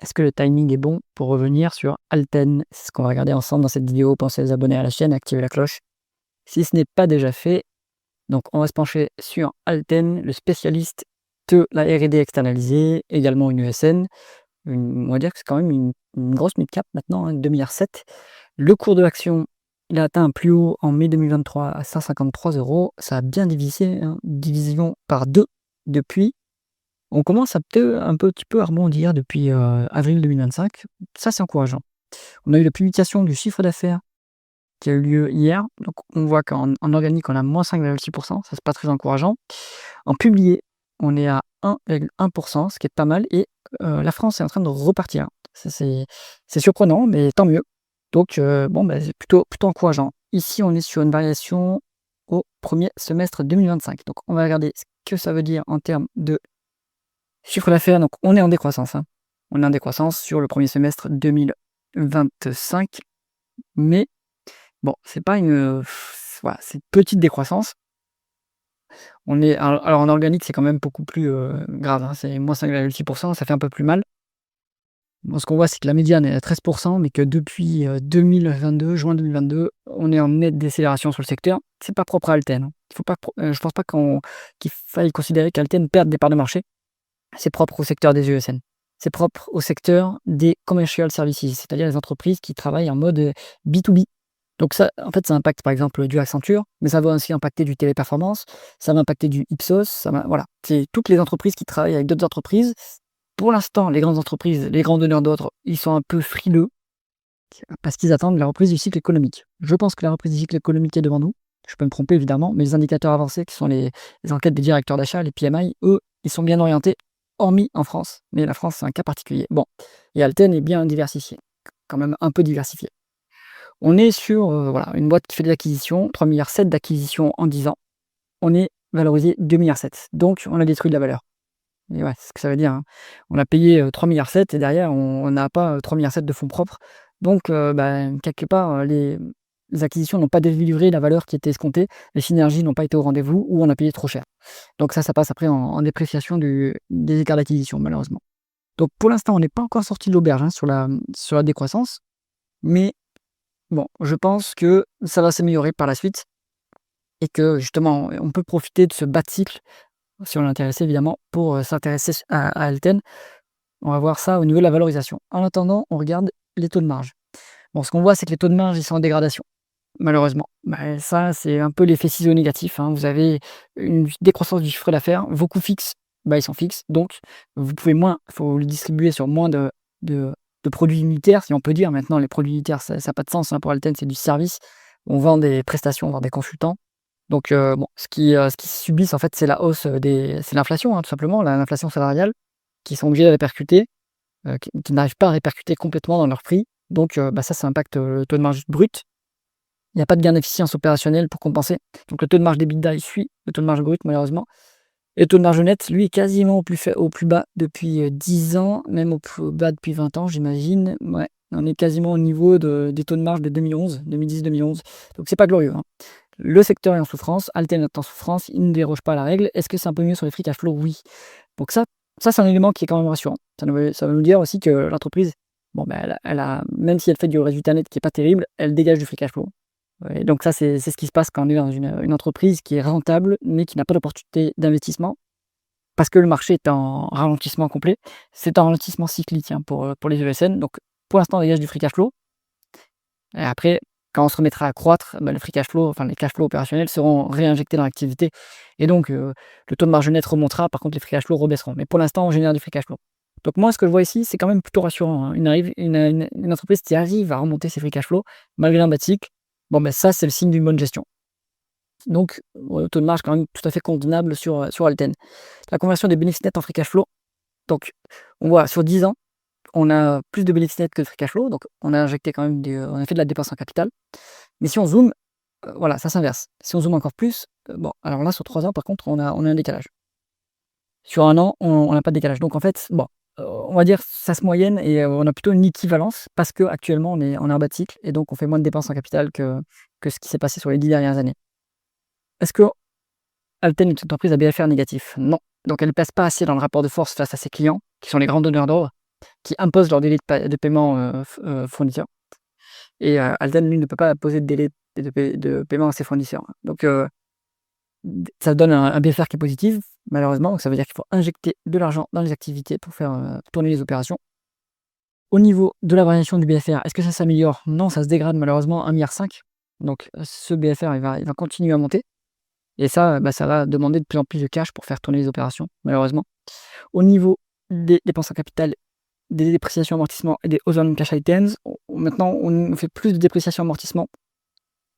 Est-ce que le timing est bon pour revenir sur Alten? C'est ce qu'on va regarder ensemble dans cette vidéo. Pensez à vous abonner à la chaîne, à activer la cloche si ce n'est pas déjà fait. Donc, on va se pencher sur Alten, le spécialiste de la R&D externalisée, également une ESN. On va dire que c'est quand même une grosse mid-cap maintenant, hein, 2,7 milliards. Le cours de l'action, il a atteint un plus haut en mai 2023 à 153 €. Ça a bien divisé, hein, division par 2 depuis. On commence à peut-être un petit peu à rebondir depuis avril 2025. Ça, c'est encourageant. On a eu la publication du chiffre d'affaires qui a eu lieu hier. Donc, on voit qu'en organique, on a moins 5,6%. Ça, c'est pas très encourageant. En publié, on est à 1,1%, ce qui est pas mal. Et la France est en train de repartir. Ça, c'est surprenant, mais tant mieux. Donc, bon, bah, c'est plutôt encourageant. Ici, on est sur une variation au premier semestre 2025. Donc, on va regarder ce que ça veut dire en termes de chiffre d'affaires. Donc, on est en décroissance, hein. On est en décroissance sur le premier semestre 2025. Mais bon, c'est pas voilà, c'est une petite décroissance. Alors en organique, c'est quand même beaucoup plus grave, hein, c'est moins 5,6%, ça fait un peu plus mal. Bon, ce qu'on voit, c'est que la médiane est à 13%, mais que depuis 2022, juin 2022, on est en nette décélération sur le secteur. C'est pas propre à Alten, hein. Il faut pas, je pense pas qu'il faille considérer qu'Alten perde des parts de marché. C'est propre au secteur des ESN. C'est propre au secteur des commercial services, c'est-à-dire les entreprises qui travaillent en mode B2B. Donc ça, en fait, ça impacte par exemple du Accenture, mais ça va aussi impacter du Téléperformance, ça va impacter du Ipsos, voilà. C'est toutes les entreprises qui travaillent avec d'autres entreprises. Pour l'instant, les grandes entreprises, les grands donneurs d'ordre, ils sont un peu frileux parce qu'ils attendent la reprise du cycle économique. Je pense que la reprise du cycle économique est devant nous. Je peux me tromper évidemment, mais les indicateurs avancés qui sont les enquêtes des directeurs d'achat, les PMI, eux, ils sont bien orientés, hormis en France. Mais la France, c'est un cas particulier. Bon, et Alten est bien diversifié, quand même un peu diversifié. On est sur voilà, une boîte qui fait des acquisitions, 3,7 milliards d'acquisitions en 10 ans. On est valorisé 2,7 milliards. Donc, on a détruit de la valeur. Et ouais, c'est ce que ça veut dire, hein. On a payé 3,7 milliards et derrière, on n'a pas 3,7 milliards de fonds propres. Donc, quelque part, les acquisitions n'ont pas délivré la valeur qui était escomptée, les synergies n'ont pas été au rendez-vous ou on a payé trop cher. Donc ça passe après en dépréciation des écarts d'acquisition, malheureusement. Donc pour l'instant, on n'est pas encore sorti de l'auberge, hein, sur la décroissance, mais bon, je pense que ça va s'améliorer par la suite et que justement, on peut profiter de ce bas de cycle, si on est intéressé évidemment, pour s'intéresser à Alten. On va voir ça au niveau de la valorisation. En attendant, on regarde les taux de marge. Bon, ce qu'on voit, c'est que les taux de marge, ils sont en dégradation, malheureusement. Bah, ça, c'est un peu l'effet ciseau négatif, hein. Vous avez une décroissance du chiffre d'affaires, vos coûts fixes, bah, ils sont fixes, donc vous pouvez moins, il faut le distribuer sur moins de, de produits unitaires, si on peut dire. Maintenant, les produits unitaires, ça n'a pas de sens, hein, pour Alten, c'est du service. On vend des prestations, on vend des consultants. Donc, bon, ce qui subissent, en fait, c'est la hausse c'est l'inflation, hein, tout simplement, l'inflation salariale, qui sont obligés de répercuter, qui n'arrivent pas à répercuter complètement dans leur prix. Donc, bah, ça impacte le taux de marge brut. Il n'y a pas de gain d'efficience opérationnelle pour compenser. Donc le taux de marge d'EBITDA, il suit le taux de marge brut, malheureusement. Et le taux de marge net, lui, est quasiment au plus bas depuis 10 ans, même au plus bas depuis 20 ans, j'imagine. Ouais, on est quasiment au niveau des taux de marge de 2011, 2010-2011. Donc c'est pas glorieux, hein. Le secteur est en souffrance, Alten est en souffrance, il ne déroge pas à la règle. Est-ce que c'est un peu mieux sur les free cash flow? Oui. Donc ça c'est un élément qui est quand même rassurant. Ça veut nous dire aussi que l'entreprise, bon, ben, même si elle fait du résultat net qui n'est pas terrible, elle dégage du free cash flow. Ouais, donc ça, c'est ce qui se passe quand on est dans une entreprise qui est rentable, mais qui n'a pas d'opportunité d'investissement, parce que le marché est en ralentissement complet. C'est un ralentissement cyclique, hein, pour les ESN. Donc pour l'instant, on dégage du free cash flow et après, quand on se remettra à croître, bah, le free cash flow, enfin les cash flows opérationnels seront réinjectés dans l'activité et donc le taux de marge net remontera. Par contre, les free cash flows rebaisseront. Mais pour l'instant, on génère du free cash flow. Donc moi, ce que je vois ici, c'est quand même plutôt rassurant, hein. Une entreprise qui arrive à remonter ses free cash flows malgré un bas de cycle, bon, ben ça, c'est le signe d'une bonne gestion. Donc, ouais, taux de marge quand même tout à fait convenable sur Alten. La conversion des bénéfices nets en free cash flow, donc on voit sur 10 ans, on a plus de bénéfices nets que de free cash flow, donc on a injecté quand même on a fait de la dépense en capital. Mais si on zoome, voilà, ça s'inverse. Si on zoome encore plus, bon, alors là sur 3 ans par contre, on a un décalage. Sur 1 an, on n'a pas de décalage. Donc en fait, bon, on va dire ça se moyenne et on a plutôt une équivalence parce qu'actuellement on est en bas de cycle et donc on fait moins de dépenses en capital que ce qui s'est passé sur les 10 dernières années. Est-ce que Alten est une entreprise à BFR négatif? Non. Donc elle ne pèse pas assez dans le rapport de force face à ses clients, qui sont les grands donneurs d'ordre. qui imposent leur délai de paiement, fournisseur et Alten, lui, ne peut pas imposer de délai de paiement à ses fournisseurs. Donc ça donne un BFR qui est positif, malheureusement, donc ça veut dire qu'il faut injecter de l'argent dans les activités pour faire, tourner les opérations. Au niveau de la variation du BFR, est-ce que ça s'améliore? Non, ça se dégrade malheureusement, 1,5 milliard. Donc ce BFR, il va continuer à monter et ça, ça va demander de plus en plus de cash pour faire tourner les opérations, malheureusement. Au niveau des dépenses en capital, des dépréciations, amortissements et des other non-cash items, maintenant on fait plus de dépréciations, amortissements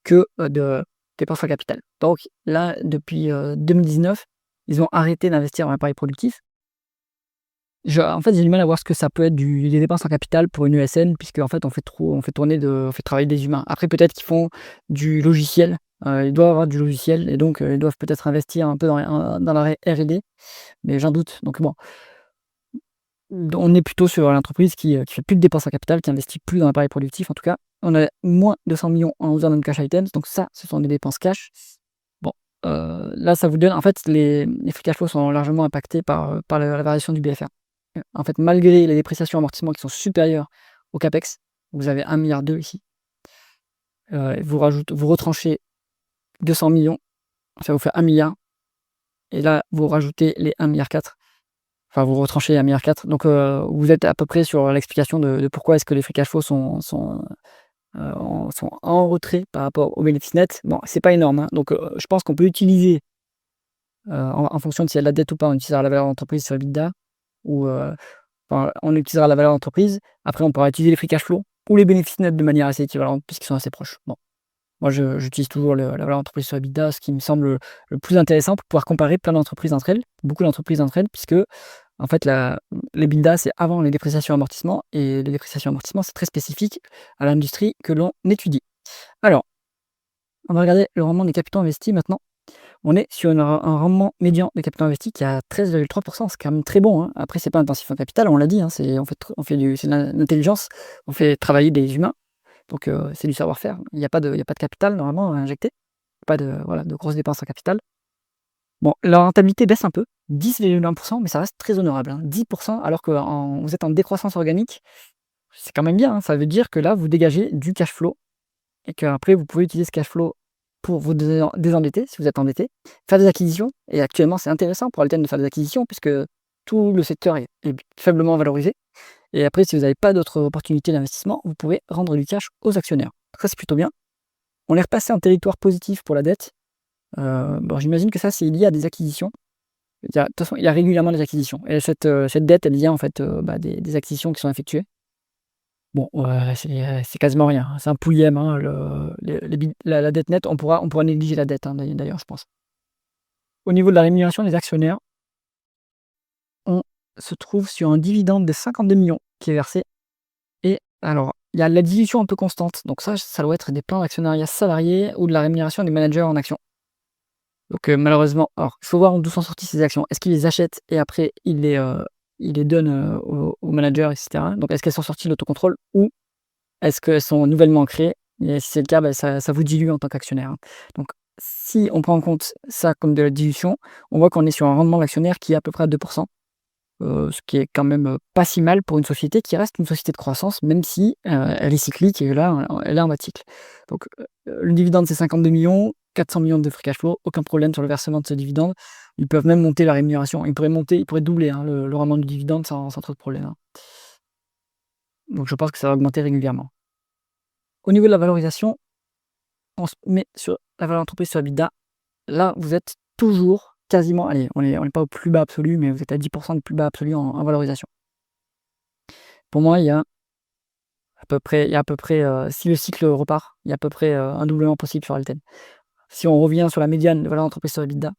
que, de dépenses en capital. Donc là, depuis, 2019, ils ont arrêté d'investir dans l'appareil productif. En fait, j'ai du mal à voir ce que ça peut être des dépenses en capital pour une ESN puisque en fait, on fait travailler des humains. Après peut-être qu'ils font du logiciel, ils doivent avoir du logiciel et donc ils doivent peut-être investir un peu dans la R&D, mais j'en doute. Donc bon, on est plutôt sur l'entreprise qui fait plus de dépenses en capital, qui investit plus dans l'appareil productif en tout cas. On a moins de 100 millions en other non-cash items, donc ça, ce sont des dépenses cash. Bon, là, ça vous donne en fait, les free cash flow sont largement impactés par la variation du BFR. En fait, malgré les dépréciations amortissements qui sont supérieurs au CAPEX, vous avez 1,2 milliard ici. Vous retranchez 200 millions, ça vous fait 1 milliard. Et là, vous rajoutez les 1,4 milliard. Enfin, vous retranchez 1,4 milliard. Donc, vous êtes à peu près sur l'explication de pourquoi est-ce que les free cash flow sont en retrait par rapport au bénéfice net. Bon, c'est pas énorme, hein. Donc, je pense qu'on peut utiliser, en fonction de s'il y a de la dette ou pas, on utilisera la valeur d'entreprise sur EBITDA ou enfin, on utilisera la valeur d'entreprise. Après, on pourra utiliser les free cash flow ou les bénéfices nets de manière assez équivalente puisqu'ils sont assez proches. Bon, moi, j'utilise toujours la valeur d'entreprise sur EBITDA, ce qui me semble le plus intéressant pour pouvoir comparer plein d'entreprises entre elles, beaucoup d'entreprises entre elles, puisque en fait, l'EBITDA, c'est avant les dépréciations amortissements et les dépréciations amortissements, c'est très spécifique à l'industrie que l'on étudie. Alors, on va regarder le rendement des capitaux investis maintenant. On est sur un rendement médian des capitaux investis qui est à 13,3%, c'est quand même très bon, hein. Après, c'est pas intensif en capital, on l'a dit, hein, c'est de l'intelligence, on fait travailler des humains, donc c'est du savoir-faire. Il n'y a pas de capital normalement à injecter, pas de grosses dépenses en capital. Bon, la rentabilité baisse un peu, 10,1%, mais ça reste très honorable, hein. 10% alors que vous êtes en décroissance organique, c'est quand même bien, hein. Ça veut dire que là, vous dégagez du cash flow et qu'après vous pouvez utiliser ce cash flow pour vous désendetter, si vous êtes endetté, faire des acquisitions et actuellement, c'est intéressant pour Alten de faire des acquisitions puisque tout le secteur est faiblement valorisé et après si vous n'avez pas d'autres opportunités d'investissement, vous pouvez rendre du cash aux actionnaires. Ça, c'est plutôt bien. On est repassé en territoire positif pour la dette. Bon, j'imagine que ça, c'est lié à des acquisitions. De toute façon, il y a régulièrement des acquisitions et cette dette, elle vient en fait, des acquisitions qui sont effectuées. Bon, ouais, c'est quasiment rien, hein. C'est un pouillème, hein, la dette nette, on pourra négliger la dette, hein, d'ailleurs, je pense. Au niveau de la rémunération des actionnaires, on se trouve sur un dividende de 52 millions qui est versé et alors, il y a la dilution un peu constante, donc ça doit être des plans d'actionnariat salarié ou de la rémunération des managers en actions. Donc malheureusement, alors il faut voir d'où sont sorties ces actions. Est-ce qu'ils les achètent et après ils les donnent, aux managers et cetera? Donc est-ce qu'elles sont sorties de l'autocontrôle ou est-ce qu'elles sont nouvellement créées? Et si c'est le cas, ça vous dilue en tant qu'actionnaire, hein. Donc si on prend en compte ça comme de la dilution, on voit qu'on est sur un rendement d'actionnaire qui est à peu près à 2, ce qui est quand même, pas si mal pour une société qui reste une société de croissance, même si, elle est cyclique et là, elle est en mode cycle. Donc, le dividende, c'est 52 millions, 400 millions de free cash flow, aucun problème sur le versement de ce dividende. Ils peuvent même monter la rémunération. Ils pourraient doubler, hein, le rendement du dividende sans trop de problème, hein. Donc je pense que ça va augmenter régulièrement. Au niveau de la valorisation, on se met sur la valeur d'entreprise sur EBITDA. Là, vous êtes toujours quasiment, allez, on est pas au plus bas absolu, mais vous êtes à 10 de plus bas absolu en valorisation. Pour moi, il y a à peu près, si le cycle repart, il y a à peu près, un doublement possible sur Alten. Si on revient sur la médiane de valeur d'entreprise sur EBITDA,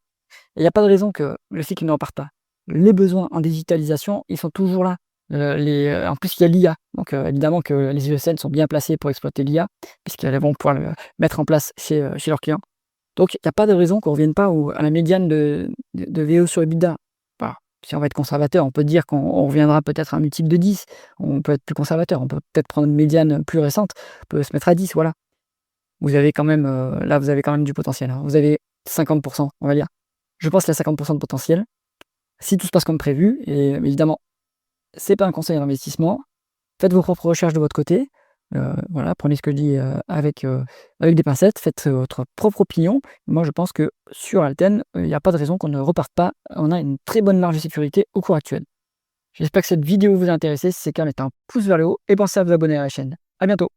il n'y a pas de raison que le cycle ne reparte pas. Les besoins en digitalisation, ils sont toujours là. En plus, il y a l'IA, donc évidemment que les ESN sont bien placés pour exploiter l'IA, puisqu'elles vont pouvoir le mettre en place chez leurs clients. Donc il n'y a pas de raison qu'on ne revienne pas à la médiane de VE sur EBITDA. Voilà. Si on va être conservateur, on peut dire qu'on reviendra peut-être à un multiple de 10. On peut être plus conservateur, on peut peut-être prendre une médiane plus récente, on peut se mettre à 10, voilà. Vous avez quand même, là, vous avez quand même du potentiel, hein. Vous avez 50, on va dire. Je pense qu'il y a 50 de potentiel, si tout se passe comme prévu et évidemment, c'est pas un conseil d'investissement. Faites vos propres recherches de votre côté. Voilà, prenez ce que je dis, avec des pincettes, faites votre propre opinion. Moi, je pense que sur Alten, il y a pas de raison qu'on ne reparte pas. On a une très bonne marge de sécurité au cours actuel. J'espère que cette vidéo vous a intéressé. Si c'est le cas, mettez un pouce vers le haut et pensez à vous abonner à la chaîne. À bientôt.